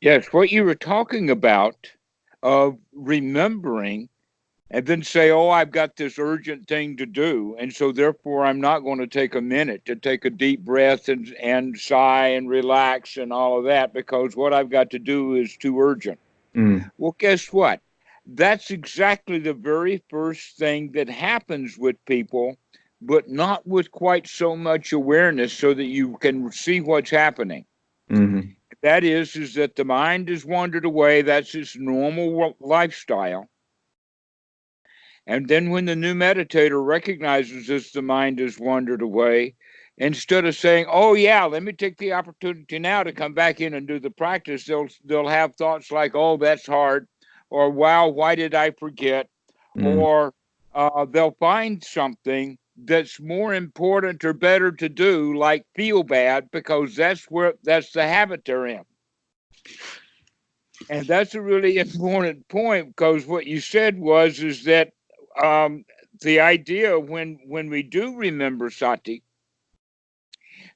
Yes, what you were talking about of remembering and then say, oh, I've got this urgent thing to do. And so therefore I'm not going to take a minute to take a deep breath and sigh and relax and all of that because what I've got to do is too urgent. Mm. Well, guess what? That's exactly the very first thing that happens with people, but not with quite so much awareness so that you can see what's happening. Mm-hmm. That is that the mind has wandered away. That's its normal lifestyle. And then when the new meditator recognizes this, the mind has wandered away, instead of saying, oh yeah, let me take the opportunity now to come back in and do the practice, they'll have thoughts like, oh, that's hard, or wow, why did I forget? Mm. Or they'll find something that's more important or better to do, like feel bad, because that's the habit they're in. And that's a really important point because what you said was is that um, the idea when we do remember sati,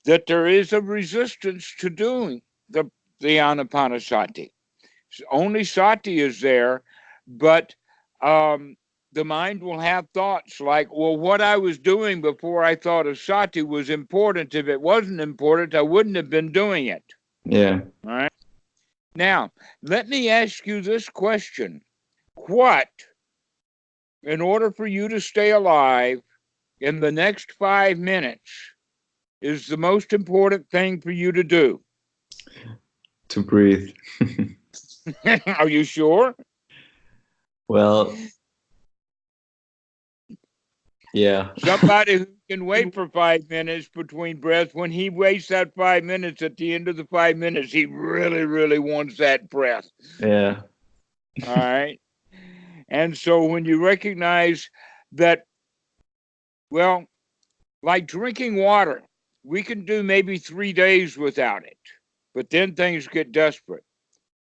that there is a resistance to doing the anapanasati. Only sati is there, but um, the mind will have thoughts like, well, what I was doing before I thought of sati was important. If it wasn't important, I wouldn't have been doing it. Yeah. All right. Now, let me ask you this question. What, in order for you to stay alive in the next 5 minutes, is the most important thing for you to do? To breathe. Are you sure? Well, yeah. Somebody who can wait for 5 minutes between breaths, when he waits that 5 minutes, at the end of the 5 minutes, he really, really wants that breath. Yeah. All right. And so when you recognize that, well, like drinking water, we can do maybe 3 days without it, but then things get desperate.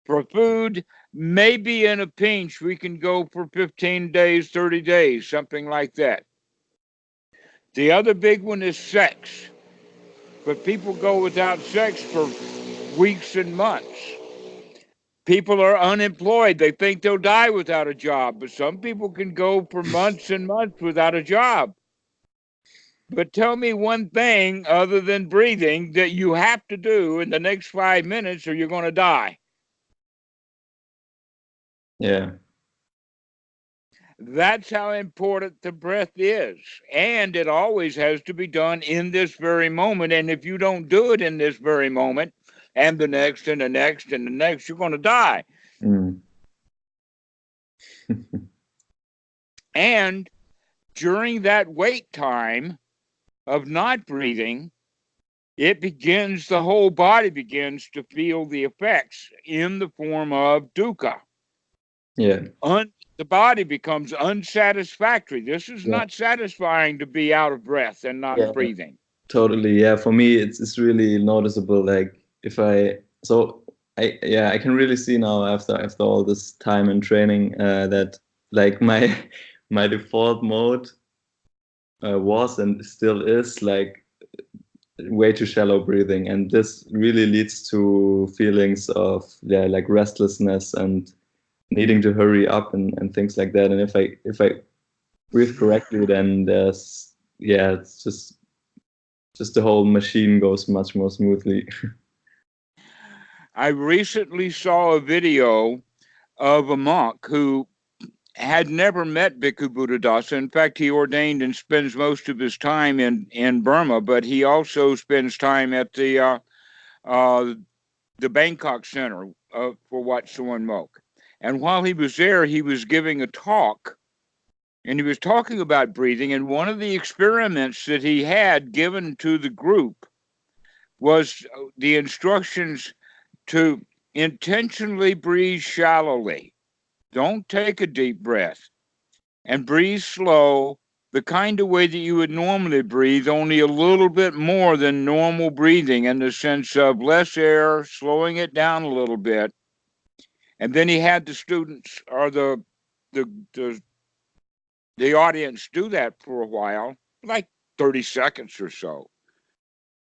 For food, maybe in a pinch, we can go for 15 days, 30 days, something like that. The other big one is sex, but people go without sex for weeks and months. People are unemployed. They think they'll die without a job, but some people can go for months and months without a job. But tell me one thing other than breathing that you have to do in the next 5 minutes or you're going to die. Yeah. That's how important the breath is. And it always has to be done in this very moment. And if you don't do it in this very moment, and the next, and the next, and the next, you're going to die. Mm. And during that wait time of not breathing, the whole body begins to feel the effects in the form of dukkha. Yeah. The body becomes unsatisfactory. This is Yeah. not satisfying to be out of breath and not Yeah. breathing. Totally. Yeah. For me, it's really noticeable. Like if I can really see now after all this time and training that like my my default mode was and still is like way too shallow breathing, and this really leads to feelings of like restlessness and needing to hurry up and things like that. And if I breathe correctly, then there's it's just the whole machine goes much more smoothly. I recently saw a video of a monk who had never met Bhikkhu Buddhadasa. In fact, he ordained and spends most of his time in Burma, but he also spends time at uh, the Bangkok Center for Wat Suan Mok. And while he was there, he was giving a talk, and he was talking about breathing. And one of the experiments that he had given to the group was the instructions to intentionally breathe shallowly. Don't take a deep breath and breathe slow, the kind of way that you would normally breathe, only a little bit more than normal breathing in the sense of less air, slowing it down a little bit. And then he had the students or the, the, the audience do that for a while, like 30 seconds or so.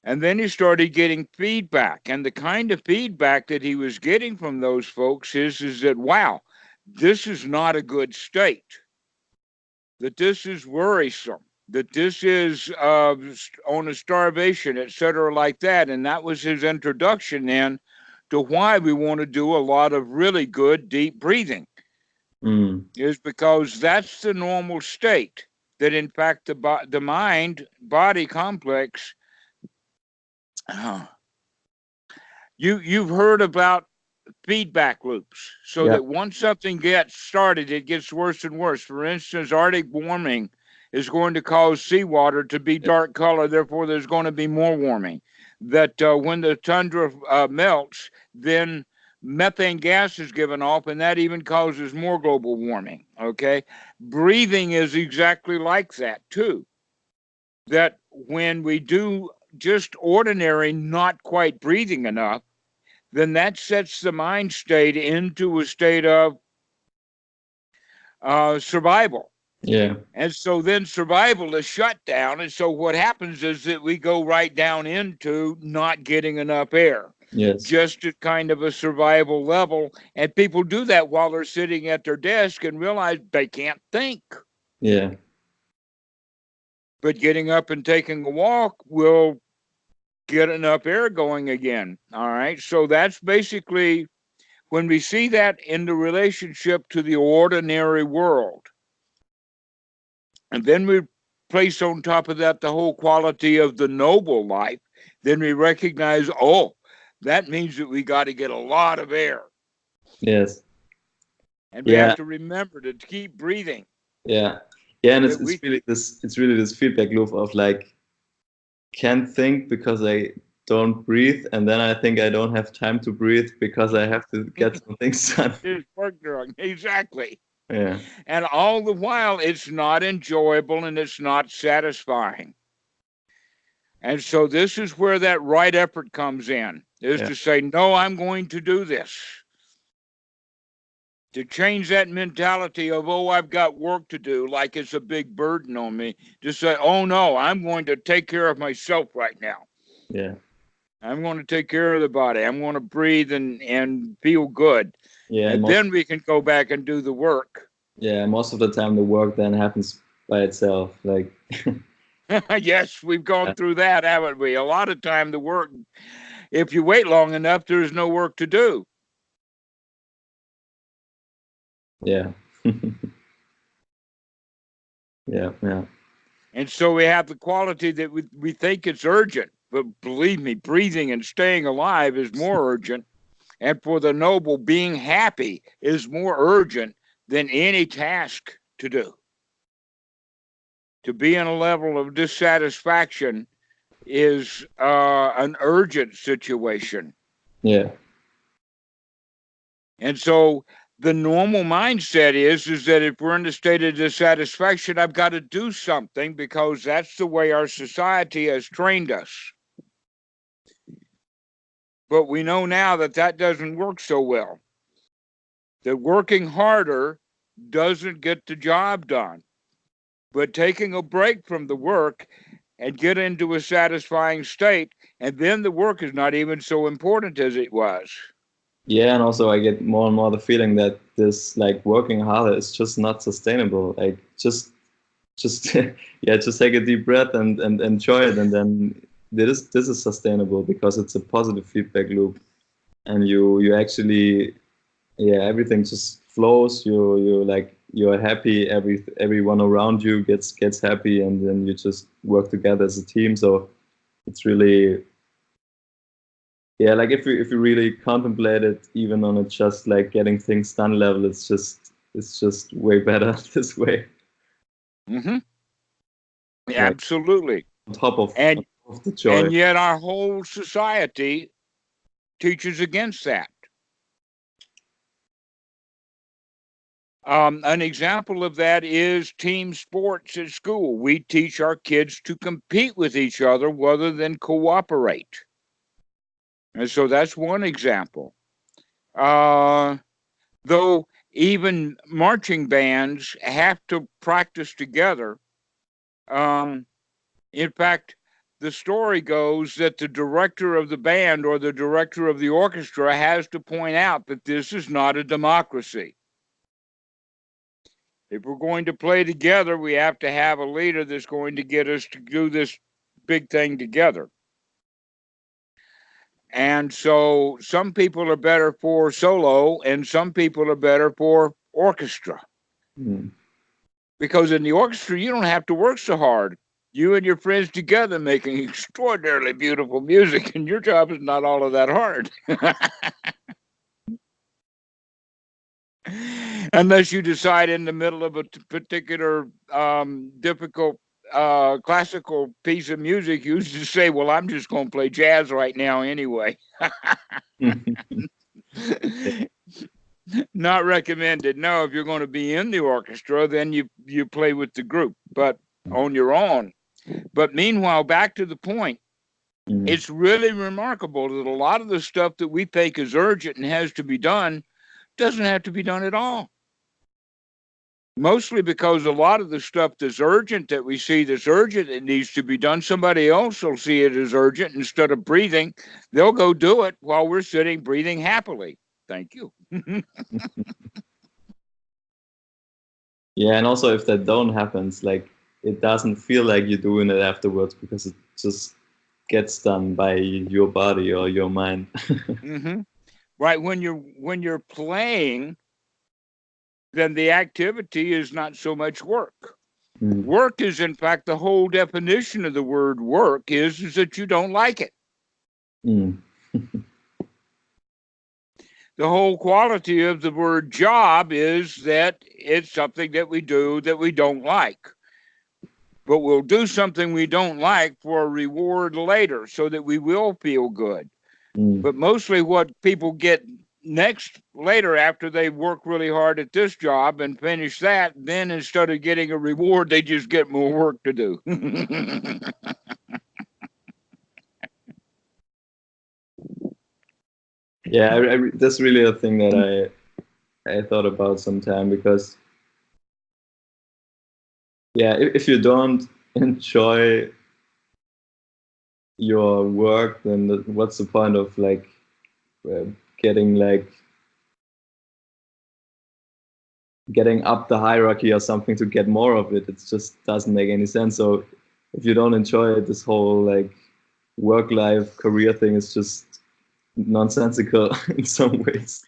And then he started getting feedback. And the kind of feedback that he was getting from those folks is that, wow, this is not a good state, that this is worrisome, that this is on a starvation, etc., like that. And that was his introduction then to why we want to do a lot of really good deep breathing, is because that's the normal state. That in fact the mind body complex. You've heard about feedback loops, so Yeah. that once something gets started, it gets worse and worse. For instance, Arctic warming is going to cause seawater to be dark color, therefore there's going to be more warming. That when the tundra melts, then methane gas is given off, and that even causes more global warming. Okay, breathing is exactly like that too. That when we do just ordinary, not quite breathing enough, then that sets the mind state into a state of survival. Yeah. And so then survival is shut down. And so what happens is that we go right down into not getting enough air, Yes. just at kind of a survival level. And people do that while they're sitting at their desk and realize they can't think. Yeah. But getting up and taking a walk will get enough air going again. All right. So that's basically when we see that in the relationship to the ordinary world. And then we place on top of that the whole quality of the noble life, then we recognize, oh, that means that we got to get a lot of air. Yes. And we have Yeah. to remember to keep breathing. Yeah. Yeah. And That we, it's really this feedback loop of like, can't think because I don't breathe, and then I think I don't have time to breathe because I have to get some things done. it's work drug. Exactly. Yeah. And all the while, it's not enjoyable and it's not satisfying. And so this is where that right effort comes in, is Yeah. to say, no, I'm going to do this. To change that mentality of, oh, I've got work to do, like it's a big burden on me. To say, oh, no, I'm going to take care of myself right now. Yeah. I'm going to take care of the body. I'm going to breathe and feel good. Yeah. And then we can go back and do the work. Yeah. Most of the time, the work then happens by itself. Like. Yes, we've gone through that, haven't we? A lot of time the work, if you wait long enough, there's no work to do. Yeah. Yeah. Yeah. And so we have the quality that we think it's urgent. But believe me, breathing and staying alive is more urgent. And for the noble, being happy is more urgent than any task to do. To be in a level of dissatisfaction is an urgent situation. Yeah. And so the normal mindset is that if we're in a state of dissatisfaction, I've got to do something because that's the way our society has trained us. But we know now that that doesn't work so well. That working harder doesn't get the job done. But taking a break from the work and get into a satisfying state, and then the work is not even so important as it was. Yeah, and also I get more and more the feeling that this like working harder is just not sustainable. Like just yeah, just take a deep breath and enjoy it, and then this is sustainable because it's a positive feedback loop, and you actually, yeah, everything just flows. You like you're happy. Everyone around you gets happy, and then you just work together as a team. So it's really, yeah, like if you really contemplate it, even on a just like getting things done level, it's just way better this way. Mm-hmm. Like Absolutely. on top And of the joy. yet our whole society teaches against that. An example of that is team sports at school. We teach our kids to compete with each other rather than cooperate. And so that's one example. Though even marching bands have to practice together. In fact, the story goes that the director of the band or the director of the orchestra has to point out that this is not a democracy. If we're going to play together, we have to have a leader that's going to get us to do this big thing together. And so some people are better for solo and some people are better for orchestra. Mm. Because in the orchestra, you don't have to work so hard. You and your friends together making extraordinarily beautiful music, and your job is not all of that hard. Unless you decide in the middle of a particular difficult classical piece of music, you just say, well, I'm just going to play jazz right now anyway. Not recommended. No, if you're going to be in the orchestra, then you play with the group, but on your own. But meanwhile, back to the point, it's really remarkable that a lot of the stuff that we think is urgent and has to be done doesn't have to be done at all. Mostly because a lot of the stuff that's urgent that we see that's urgent, it needs to be done, somebody else will see it as urgent. Instead of breathing, they'll go do it while we're sitting breathing happily. Thank you. Yeah, and also if that don't happens, like it doesn't feel like you're doing it afterwards because it just gets done by your body or your mind. Right. When you're playing, then the activity is not so much work. Work is, in fact, the whole definition of the word work is that you don't like it. The whole quality of the word job is that it's something that we do that we don't like. But we'll do something we don't like for a reward later so that we will feel good. But mostly what people get later after they work really hard at this job and finish that, then instead of getting a reward, they just get more work to do. Yeah, that's really a thing that I thought about sometime, because yeah, if you don't enjoy your work, then what's the point of like getting up the hierarchy or something to get more of it? It just doesn't make any sense. So if you don't enjoy it, this whole like work life career thing is just nonsensical in some ways.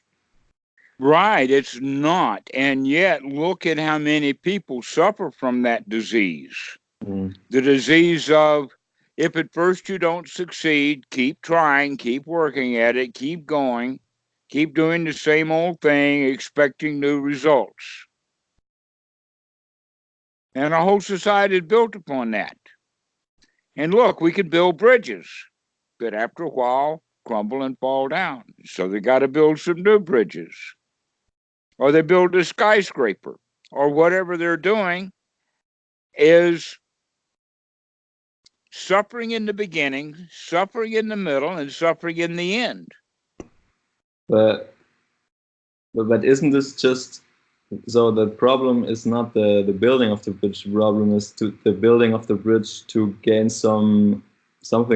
Right, it's not. And yet, look at how many people suffer from that disease. The disease of, if at first you don't succeed, keep trying, keep working at it, keep going, keep doing the same old thing, expecting new results. And our whole society is built upon that. And look, we could build bridges, but after a while, crumble and fall down. So they got to build some new bridges. Or they build a skyscraper, or whatever they're doing is suffering in the beginning, suffering in the middle, and suffering in the end. But isn't this just, so the problem is not the building of the bridge, the problem is the building of the bridge to gain something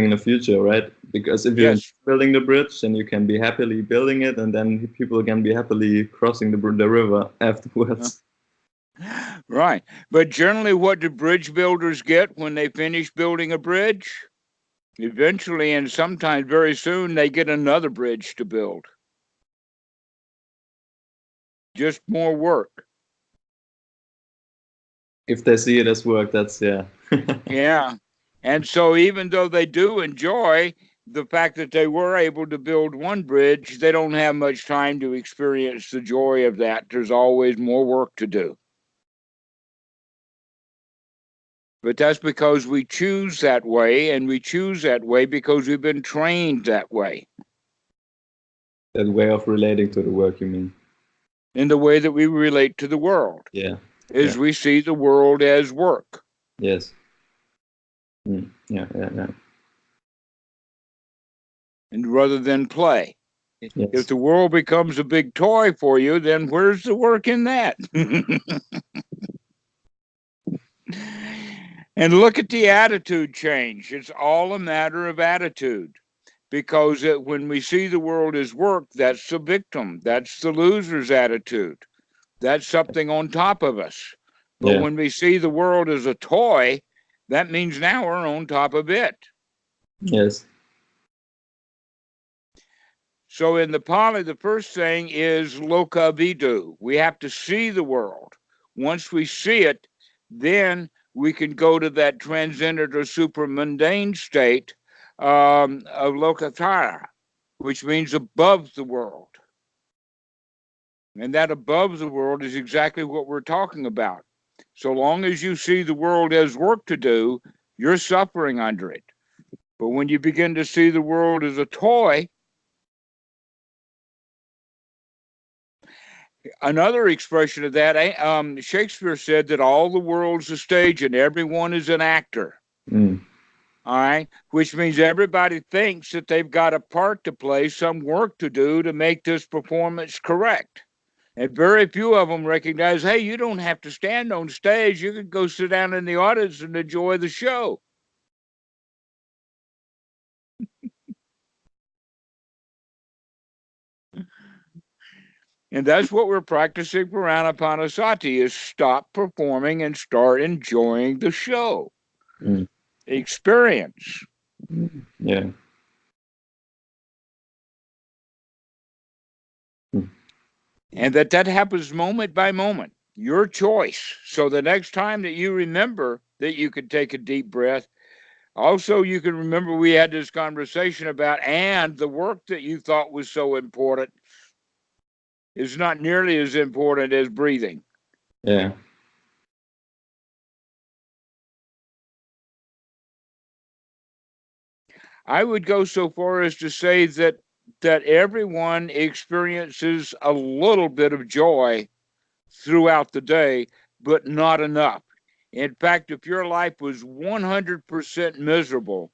in the future, right? Because if you're building the bridge, then you can be happily building it, and then people can be happily crossing the river afterwards. Right. But generally, what do bridge builders get when they finish building a bridge? Eventually, and sometimes very soon, they get another bridge to build. Just more work. If they see it as work, that's, yeah. Yeah. And so even though they do enjoy the fact that they were able to build one bridge, they don't have much time to experience the joy of that. There's always more work to do. But that's because we choose that way, and we choose that way because we've been trained that way. That way of relating to the work, you mean? In the way that we relate to the world. Yeah. Is we see the world as work. Yes. Yeah. And rather than play. Yes. If the world becomes a big toy for you, then where's the work in that? And look at the attitude change. It's all a matter of attitude. Because when we see the world as work, that's the victim. That's the loser's attitude. That's something on top of us. But Yeah. when we see the world as a toy, that means now we're on top of it. Yes. So in the Pali, the first thing is loka vidu. We have to see the world. Once we see it, then we can go to that transcendent or supramundane state of lokatara, which means above the world. And that above the world is exactly what we're talking about. So long as you see the world as work to do, you're suffering under it. But when you begin to see the world as a toy, another expression of that, Shakespeare said that all the world's a stage and everyone is an actor. Mm. All right, which means everybody thinks that they've got a part to play, some work to do to make this performance correct. And very few of them recognize, hey, you don't have to stand on stage. You can go sit down in the audience and enjoy the show. And that's what we're practicing for Anapanasati is stop performing and start enjoying the show. Mm. Experience. Yeah. Mm. And that happens moment by moment. Your choice. So the next time that you remember that you can take a deep breath, also you can remember we had this conversation about, and the work that you thought was so important is not nearly as important as breathing. Yeah. I would go so far as to say that everyone experiences a little bit of joy throughout the day, but not enough. In fact, if your life was 100% miserable,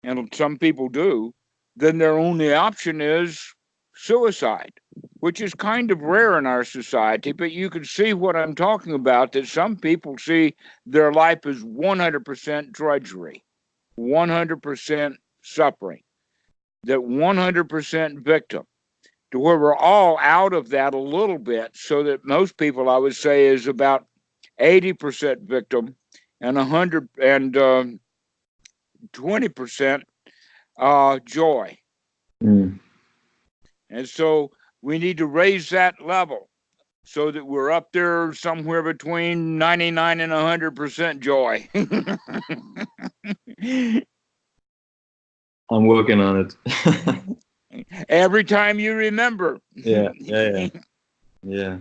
and some people do, then their only option is suicide, which is kind of rare in our society. But you can see what I'm talking about, that some people see their life as 100% drudgery, 100% suffering, that 100% victim, to where we're all out of that a little bit, so that most people, I would say, is about 80% victim and 120% joy. Mm. And so we need to raise that level so that we're up there somewhere between 99 and 100% joy. I'm working on it. Every time you remember. Yeah. Yeah. Yeah. Yeah.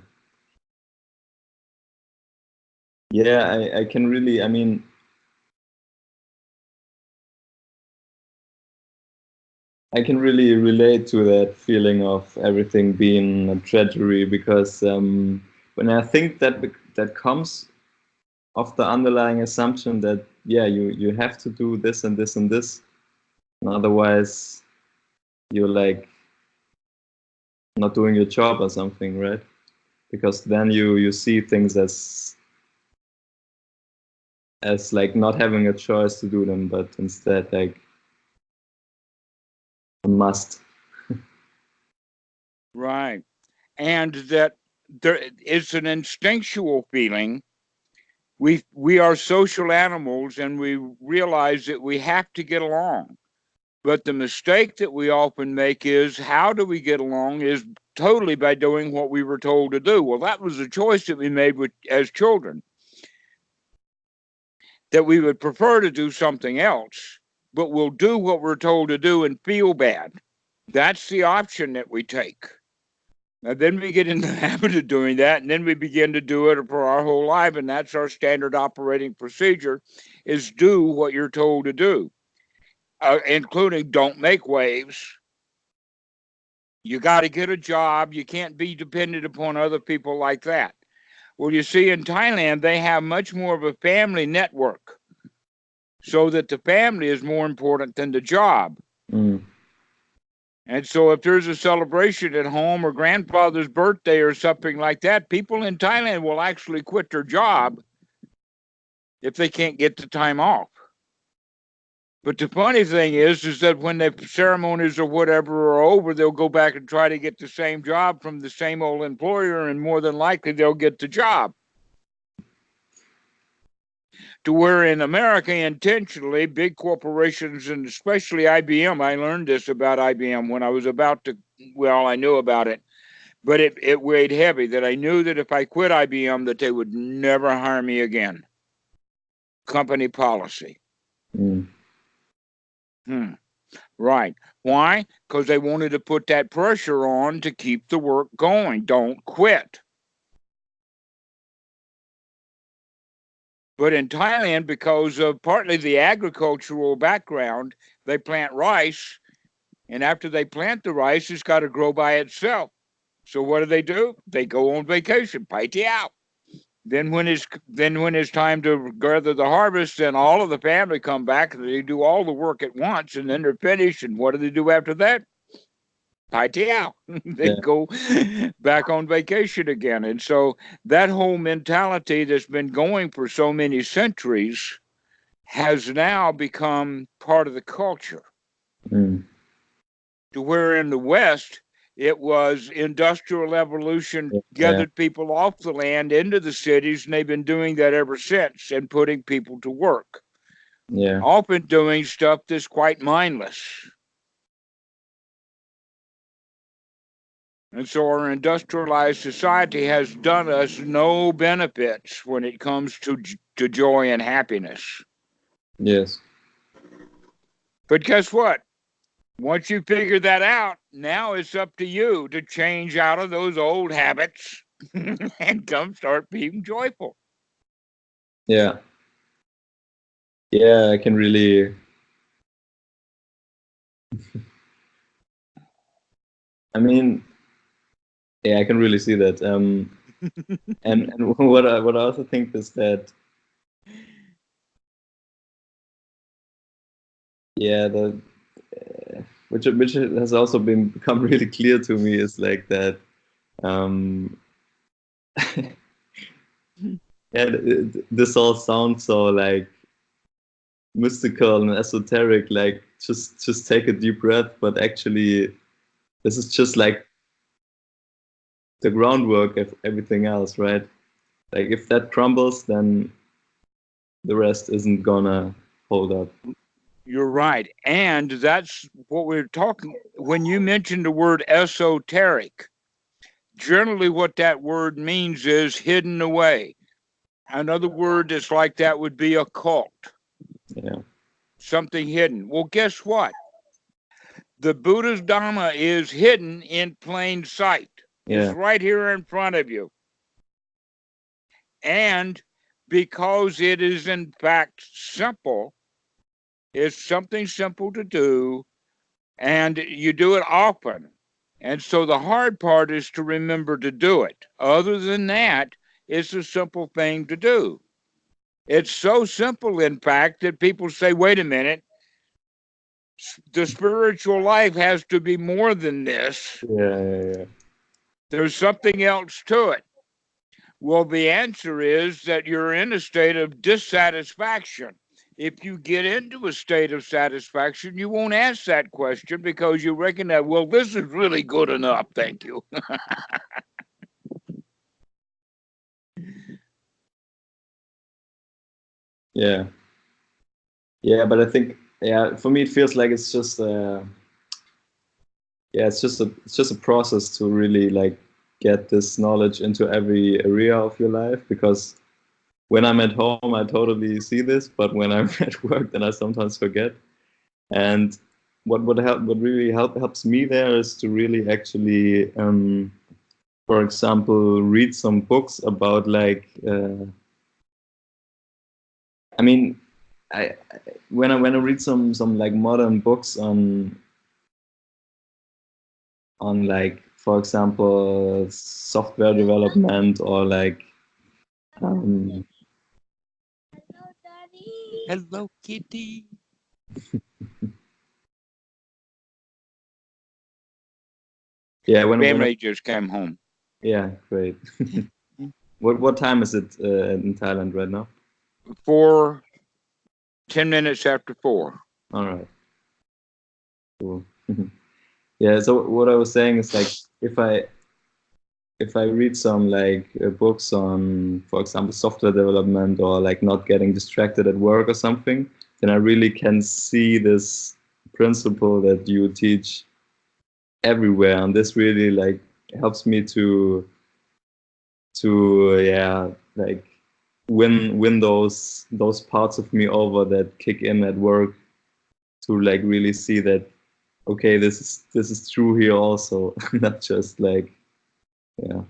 Yeah. I can really, I mean, I can really relate to that feeling of everything being a tragedy, because when I think that comes of the underlying assumption that, yeah, you have to do this and this and this, and otherwise you're like not doing your job or something, right? Because then you see things as like not having a choice to do them, but instead like a must. Right. And that it's an instinctual feeling. We are social animals, and we realize that we have to get along. But the mistake that we often make is, how do we get along is totally by doing what we were told to do. Well, that was a choice that we made as children, that we would prefer to do something else, but we'll do what we're told to do and feel bad. That's the option that we take. Now, then we get in the habit of doing that, and then we begin to do it for our whole life, and that's our standard operating procedure, is do what you're told to do, including don't make waves. You got to get a job. You can't be dependent upon other people like that. Well, you see, in Thailand, they have much more of a family network, so that the family is more important than the job. Mm. And so if there's a celebration at home or grandfather's birthday or something like that, people in Thailand will actually quit their job if they can't get the time off. But the funny thing is that when the ceremonies or whatever are over, they'll go back and try to get the same job from the same old employer, and more than likely they'll get the job. To where in America, intentionally, big corporations, and especially IBM, I learned this about IBM when I was about to, well, I knew about it, but it weighed heavy, that I knew that if I quit IBM, that they would never hire me again. Company policy. Right. Why? Because they wanted to put that pressure on to keep the work going. Don't quit. But in Thailand, because of partly the agricultural background, they plant rice, and after they plant the rice, it's got to grow by itself. So what do? They go on vacation, paiti out. Then when it's time to gather the harvest, then all of the family come back and they do all the work at once, and then they're finished. And what do they do after that? Paiti out. They go back on vacation again. And so that whole mentality that's been going for so many centuries has now become part of the culture. To where in the West, it was industrial evolution gathered people off the land into the cities, and they've been doing that ever since, and putting people to work. Often doing stuff that's quite mindless. And so our industrialized society has done us no benefits when it comes to joy and happiness. Yes. But guess what? Once you figure that out, now it's up to you to change out of those old habits and come start being joyful. Yeah. Yeah, I can really... I mean, yeah, I can really see that. And what I also think is that, yeah, which has also become really clear to me is like that. Yeah, this all sounds so like mystical and esoteric. Like just take a deep breath, but actually, this is just like the groundwork of everything else, right? Like if that crumbles, then the rest isn't gonna hold up. You're right. And that's what we're talking. When you mentioned the word esoteric, generally what that word means is hidden away. Another word that's like that would be occult. Yeah. Something hidden. Well, guess what? The Buddha's Dhamma is hidden in plain sight. It's right here in front of you. And because it is in fact simple, it's something simple to do, and you do it often. And so the hard part is to remember to do it. Other than that, it's a simple thing to do. It's so simple, in fact, that people say, wait a minute, the spiritual life has to be more than this. Yeah. There's something else to it. Well, the answer is that you're in a state of dissatisfaction. If you get into a state of satisfaction, you won't ask that question because you recognize, well, this is really good enough. Thank you. Yeah. But I think, for me, it feels like it's just it's just a process to really like get this knowledge into every area of your life, because when I'm at home, I totally see this, but when I'm at work, then I sometimes forget. And what really helps me there is to really actually, for example, read some books about like, I mean, when I read some like modern books on like, for example, software development, or like Hello, kitty. yeah, Family just came home. Yeah, great. What time is it in Thailand right now? 4, 10 minutes after 4. All right. Cool. Yeah. So what I was saying is like if I read some like books on, for example, software development or like not getting distracted at work or something, then I really can see this principle that you teach everywhere, and this really like helps me to yeah, like win those parts of me over that kick in at work, to like really see that okay, this is true here also, not just like yeah.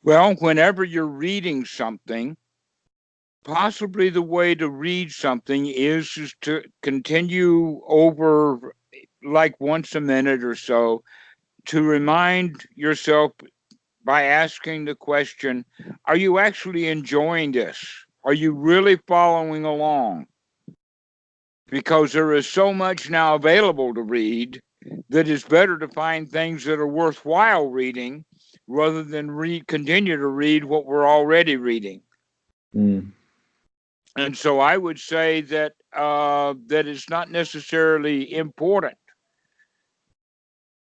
Well, whenever you're reading something, possibly the way to read something is to continue over like once a minute or so to remind yourself by asking the question, are you actually enjoying this? Are you really following along? Because there is so much now available to read that it's better to find things that are worthwhile reading rather than continue to read what we're already reading. Mm. And so I would say that that it's not necessarily important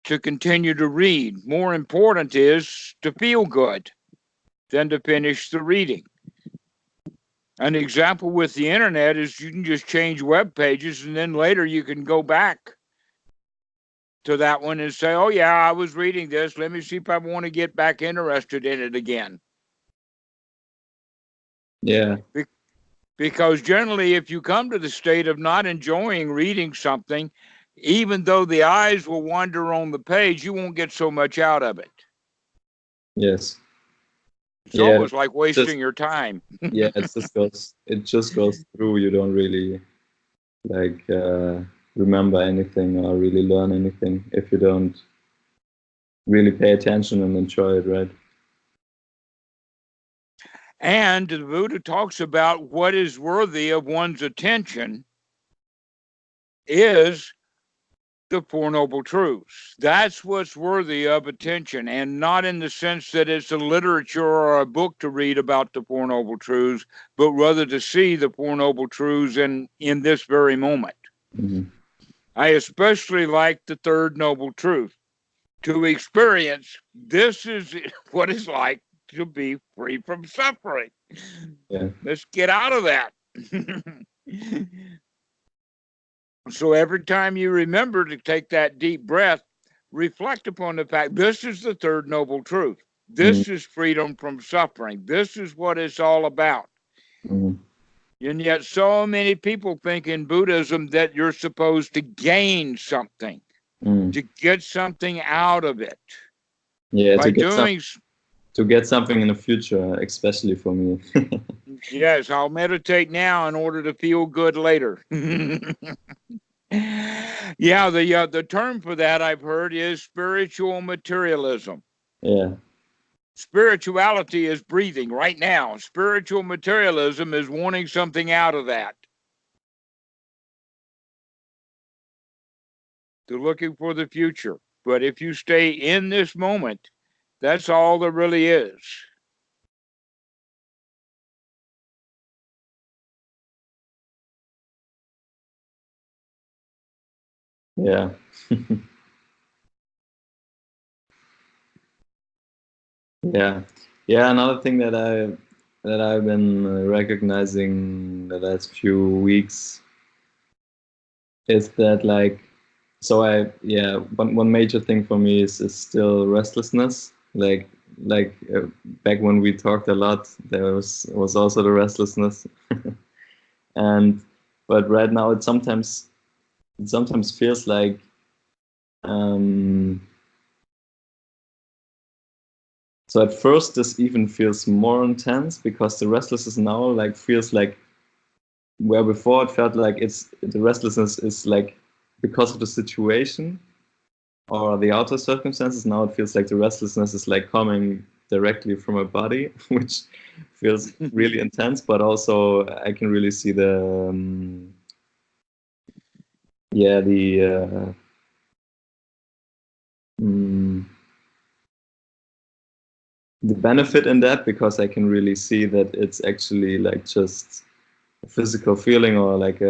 to continue to read. More important is to feel good than to finish the reading. An example with the internet is you can just change web pages and then later you can go back to that one and say, oh, yeah, I was reading this. Let me see if I want to get back interested in it again. Yeah. Because generally, if you come to the state of not enjoying reading something, even though the eyes will wander on the page, you won't get so much out of it. Yes. It's Yeah. almost like Just wasting your time. yeah, it just goes through. You don't really like remember anything or really learn anything if you don't really pay attention and enjoy it, right? And the Buddha talks about what is worthy of one's attention is the Four Noble Truths. That's what's worthy of attention, and not in the sense that it's a literature or a book to read about the Four Noble Truths, but rather to see the Four Noble Truths in this very moment. Mm-hmm. I especially like the third noble truth, to experience this is what it's like to be free from suffering. Yeah. Let's get out of that. So every time you remember to take that deep breath, reflect upon the fact this is the third noble truth. Mm-hmm. This is freedom from suffering. This is what it's all about. Mm-hmm. And yet, so many people think in Buddhism that you're supposed to gain something, Mm. to get something out of it. Yeah, By doing, to get something in the future, especially for me. yes, I'll meditate now in order to feel good later. Yeah, the term for that I've heard is spiritual materialism. Yeah. Spirituality is breathing right now. Spiritual materialism is wanting something out of that. They're looking for the future. But if you stay in this moment, that's all there really is. Yeah. Yeah. Yeah, another thing that I've been recognizing the last few weeks is that like so I yeah, one major thing for me is still restlessness. Like back when we talked a lot, there was also the restlessness. And but right now it sometimes feels like um so at first this even feels more intense because the restlessness now like feels like where before it felt like it's the restlessness is like because of the situation or the outer circumstances. Now it feels like the restlessness is like coming directly from my body, which feels really intense, but also I can really see the yeah the mm, the benefit in that, because I can really see that it's actually like just a physical feeling, or like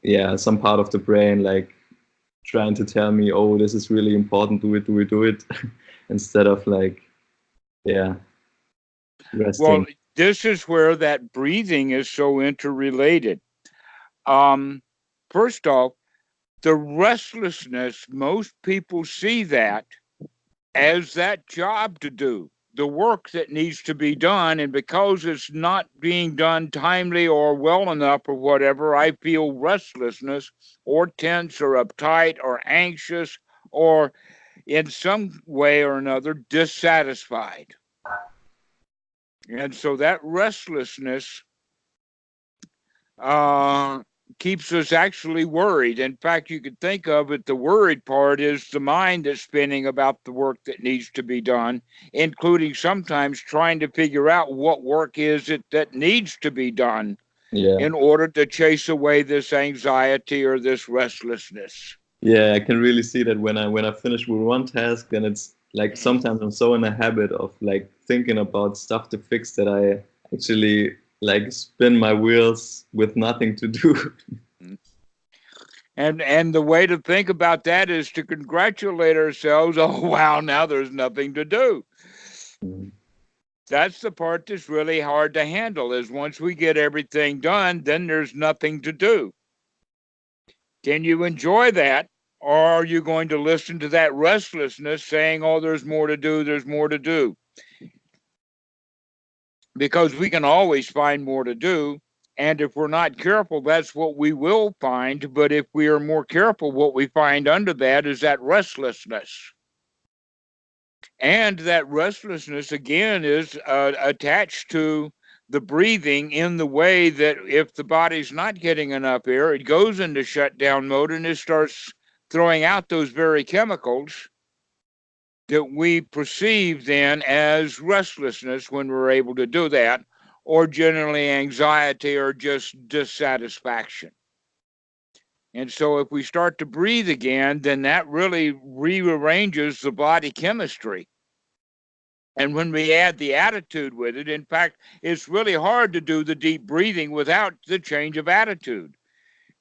yeah, some part of the brain like trying to tell me, oh, this is really important, do it, instead of like, yeah, Well, resting. this is where that breathing is so interrelated. Um, First off, the restlessness, most people see that as that job to do, the work that needs to be done. And because it's not being done timely or well enough or whatever, I feel restlessness or tense or uptight or anxious or in some way or another dissatisfied. And so that restlessness uh, keeps us actually worried. In fact, you could think of it, the worried part is the mind that's spinning about the work that needs to be done, including sometimes trying to figure out what work is it that needs to be done Yeah. in order to chase away this anxiety or this restlessness. Yeah, I can really see that when I finish with one task, then it's like sometimes I'm so in a habit of like thinking about stuff to fix that I actually like spin my wheels with nothing to do. And the way to think about that is to congratulate ourselves. Oh wow, now there's nothing to do. Mm. That's the part that's really hard to handle, is once we get everything done, then there's nothing to do. Can you enjoy that? Or are you going to listen to that restlessness saying, oh, there's more to do, there's more to do? Because we can always find more to do. And if we're not careful, that's what we will find. But if we are more careful, what we find under that is that restlessness. And that restlessness, again, is attached to the breathing, in the way that if the body's not getting enough air, it goes into shutdown mode and it starts throwing out those very chemicals that we perceive then as restlessness when we're able to do that, or generally anxiety or just dissatisfaction. And so if we start to breathe again, then that really rearranges the body chemistry. And when we add the attitude with it, in fact, it's really hard to do the deep breathing without the change of attitude,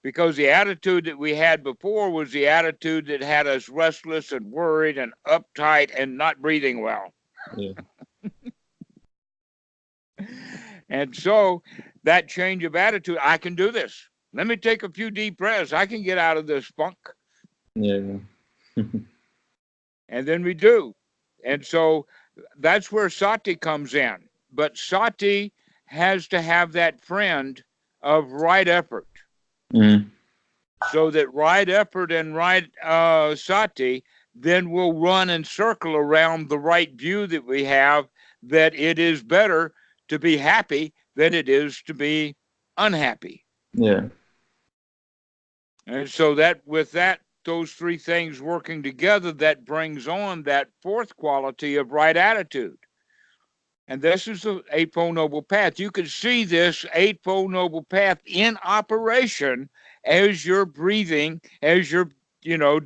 because the attitude that we had before was the attitude that had us restless and worried and uptight and not breathing well. Yeah. And so that change of attitude, I can do this. Let me take a few deep breaths. I can get out of this funk. Yeah. And then we do. And so that's where sati comes in. But sati has to have that friend of right effort, Mm. so that right effort and right sati then will run and circle around the right view that we have, that it is better to be happy than it is to be unhappy. Yeah. And so that with that, those three things working together, that brings on that fourth quality of right attitude. And this is the Eightfold Noble Path. You can see this Eightfold Noble Path in operation as you're breathing, as you're,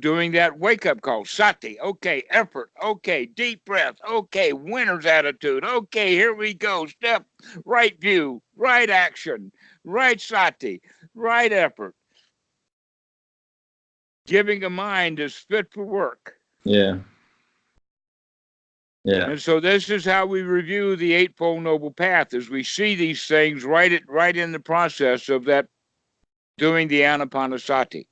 doing that wake up call. Sati, okay, effort, okay, deep breath, okay, winner's attitude, okay, here we go. Step, right view, right action, right sati, right effort. Giving a mind is fit for work. Yeah. Yeah. And so this is how we review the Eightfold Noble Path, as we see these things right in the process of that doing the Anapanasati.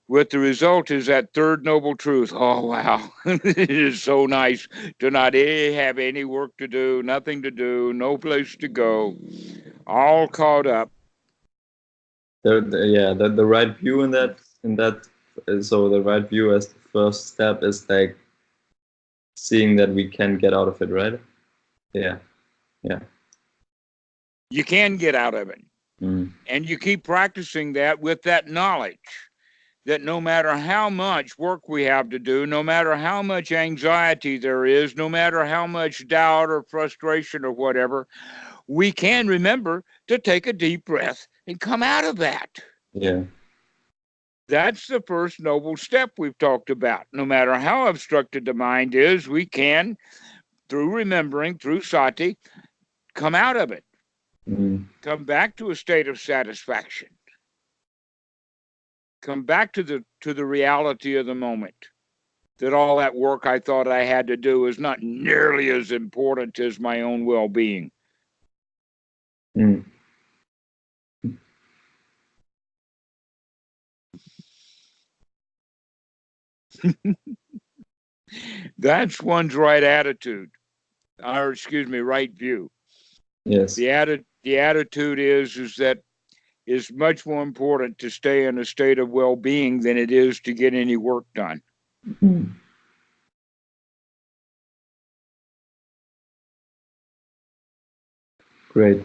With the result is that third noble truth. Oh wow. It is so nice to not have any work to do, nothing to do, no place to go, all caught up. Yeah, the right view in that so the right view as the first step is like seeing that we can get out of it, right? Yeah. Yeah. You can get out of it. Mm. And you keep practicing that with that knowledge, that no matter how much work we have to do, no matter how much anxiety there is, no matter how much doubt or frustration or whatever, we can remember to take a deep breath and come out of that. Yeah. That's the first noble step we've talked about. No matter how obstructed the mind is, we can through remembering, through sati, come out of it. Come back to a state of satisfaction. Come back to the reality of the moment. That all that work I thought I had to do is not nearly as important as my own well-being. That's one's right attitude, or excuse me, right view. Yes. The attitude is that it's much more important to stay in a state of well-being than it is to get any work done. Great.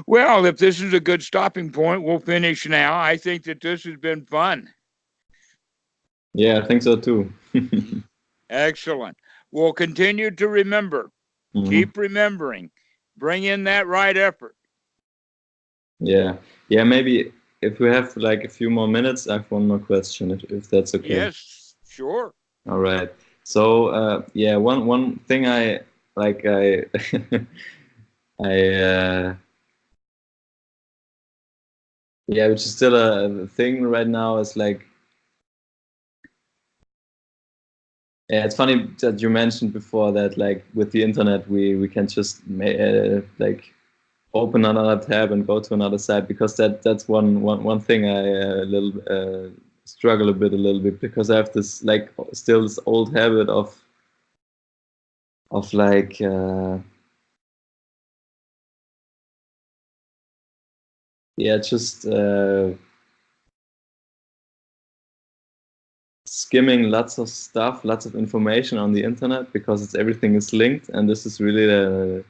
Well, if this is a good stopping point, we'll finish now. I think that this has been fun. Yeah, I think so too. Excellent. We'll continue to remember. Keep remembering. Bring in that right effort. Yeah. Maybe if we have like a few more minutes, I have one more question, if that's okay. Yes, sure. All right. So yeah, one thing I like I yeah, which is still a thing right now, is like, yeah, it's funny that you mentioned before that like with the internet we can just like open another tab and go to another site, because that's one thing I struggle a little bit, because I have this like still this old habit of like yeah, just skimming lots of stuff, lots of information on the internet, because everything is linked, and this is really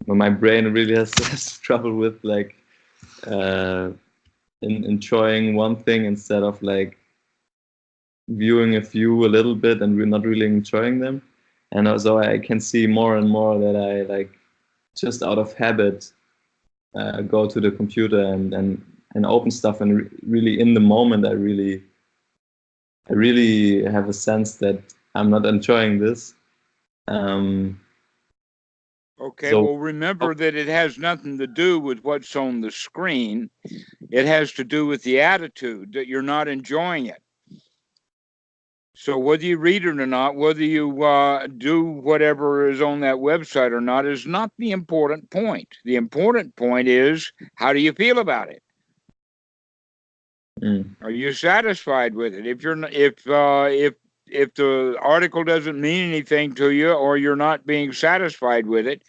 my brain really has trouble with like enjoying one thing instead of like viewing a few a little bit and we're not really enjoying them. And also I can see more and more that I like just out of habit go to the computer and open stuff, and really in the moment I really have a sense that I'm not enjoying this. Okay, well, remember that it has nothing to do with what's on the screen. It has to do with the attitude that you're not enjoying it. So whether you read it or not, whether you do whatever is on that website or not, is not the important point. The important point is, how do you feel about it? Are you satisfied with it? If you're not, if the article doesn't mean anything to you, or you're not being satisfied with it,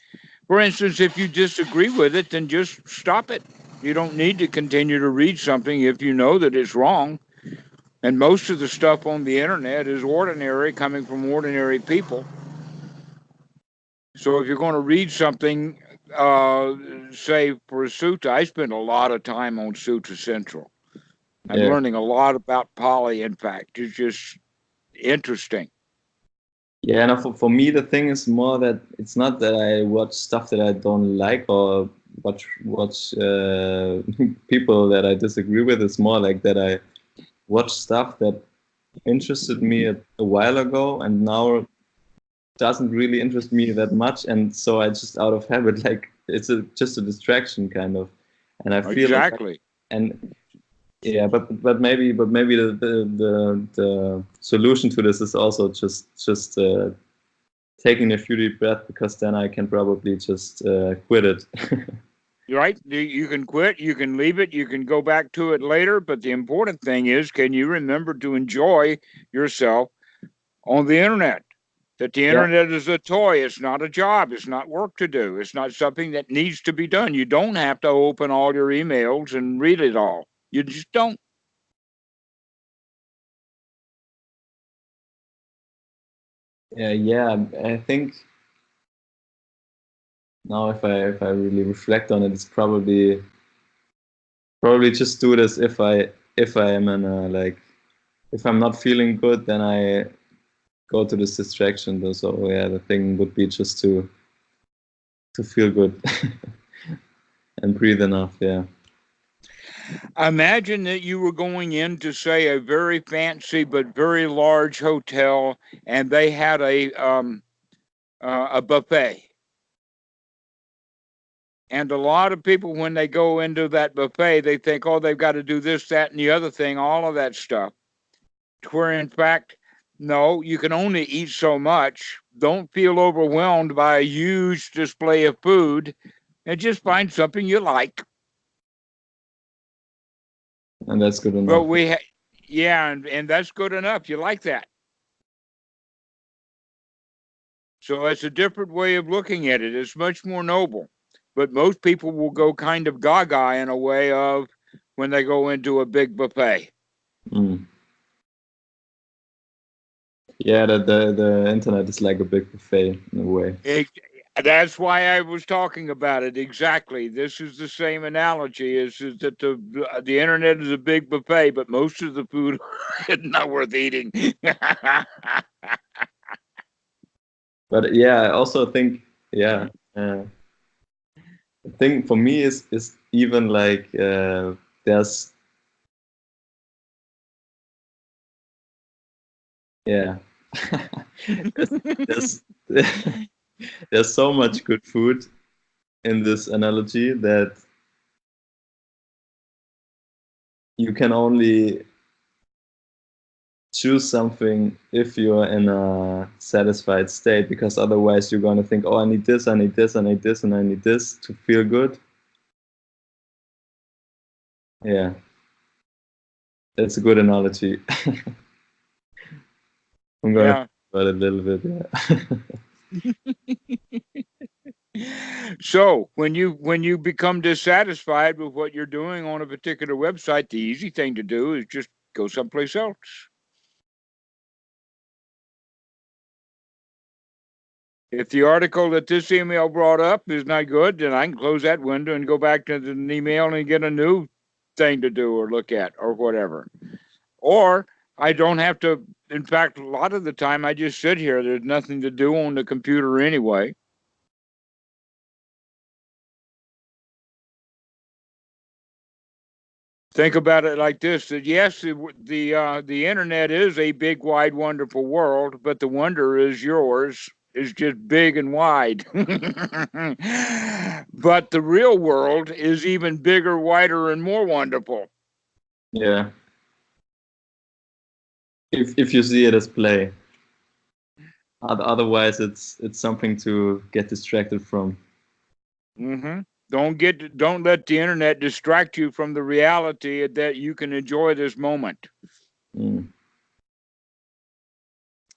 for instance, if you disagree with it, then just stop it. You don't need to continue to read something if you know that it's wrong. And most of the stuff on the internet is ordinary, coming from ordinary people. So if you're going to read something, say for a sutta, I spend a lot of time on Sutta Central. I'm learning a lot about Pali, in fact. It's just interesting. Yeah, no, for me, the thing is more that it's not that I watch stuff that I don't like or watch people that I disagree with. It's more like that I watch stuff that interested me a while ago and now doesn't really interest me that much, and so I just out of habit, like it's just a distraction kind of, and I feel exactly. Like, and yeah, but maybe the solution to this is also just taking a few deep breaths, because then I can probably just quit it. Right? You can quit, you can leave it, you can go back to it later, but the important thing is, can you remember to enjoy yourself on the internet? That the internet is a toy, it's not a job, it's not work to do, it's not something that needs to be done. You don't have to open all your emails and read it all. You just don't. Yeah, I think now if I really reflect on it, it's probably just do this if I am in a, like, if I'm not feeling good, then I go to this distraction. So yeah, the thing would be just to feel good and breathe enough. Yeah. Imagine that you were going into, say, a very fancy but very large hotel, and they had a buffet. And a lot of people, when they go into that buffet, they think, oh, they've got to do this, that, and the other thing, all of that stuff. Where in fact, no, you can only eat so much. Don't feel overwhelmed by a huge display of food, and just find something you like. And that's good But enough. yeah, and that's good enough. You like that. So it's a different way of looking at it. It's much more noble. But most people will go kind of gaga in a way of when they go into a big buffet. Mm. Yeah, the internet is like a big buffet in a way. That's why I was talking about it. Exactly. This is the same analogy. Is that the internet is a big buffet, but most of the food is not worth eating. But yeah, I also think, yeah, the thing for me is even like there's, yeah, there's there's so much good food in this analogy that you can only choose something if you're in a satisfied state, because otherwise you're going to think, oh, I need this, I need this, I need this, and I need this to feel good. Yeah, that's a good analogy. I'm going to Yeah. think about it a little bit. So when you become dissatisfied with what you're doing on a particular website, the easy thing to do is just go someplace else. If the article that this email brought up is not good, then I can close that window and go back to the email and get a new thing to do or look at or whatever. Or I don't have to. In fact, a lot of the time I just sit here. There's nothing to do on the computer anyway. Think about it like this: that yes, the internet is a big, wide, wonderful world, but the wonder is yours. Is just big and wide. But the real world is even bigger, wider, and more wonderful. Yeah, if you see it as play. Otherwise, it's something to get distracted from. Mm-hmm. Don't let the internet distract you from the reality that you can enjoy this moment. Mm.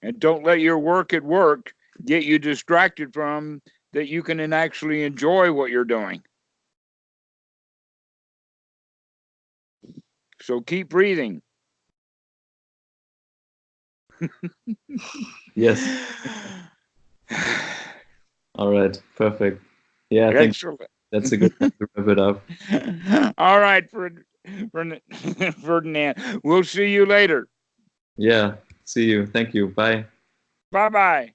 And don't let your work at work get you distracted from that you can actually enjoy what you're doing. So keep breathing. Yes. All right. Perfect. Yeah, I think Excellent. that's a good time to wrap it up. All right, Ferdinand. We'll see you later. Yeah. See you. Thank you. Bye. Bye bye.